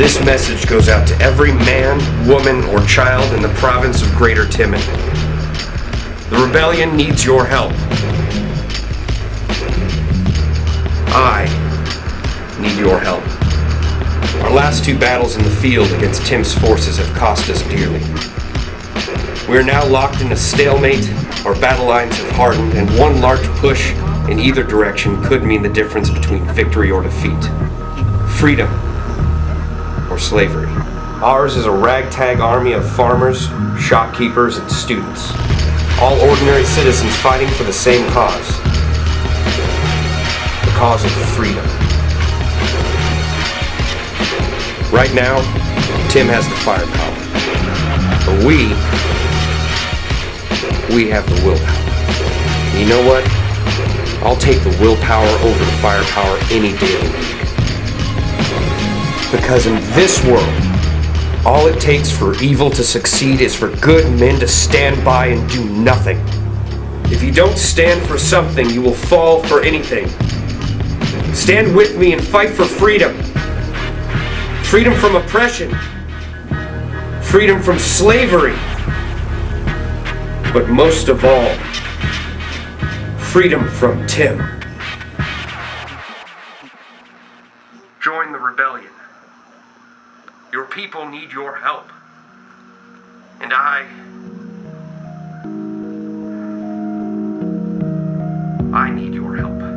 This message goes out to every man, woman, or child in the province of Greater Timmen. The rebellion needs your help. I need your help. Our last two battles in the field against Tim's forces have cost us dearly. We are now locked in a stalemate, our battle lines have hardened, and one large push in either direction could mean the difference between victory or defeat. Freedom or slavery. Ours is a ragtag army of farmers, shopkeepers, and students. All ordinary citizens fighting for the same cause. The cause of freedom. Right now, Tim has the firepower. But we have the willpower. You know what? I'll take the willpower over the firepower any day of the week. Because in this world, all it takes for evil to succeed is for good men to stand by and do nothing. If you don't stand for something, you will fall for anything. Stand with me and fight for freedom. Freedom from oppression. Freedom from slavery. But most of all, freedom from Tim. Join the rebellion. Your people need your help. And I need your help.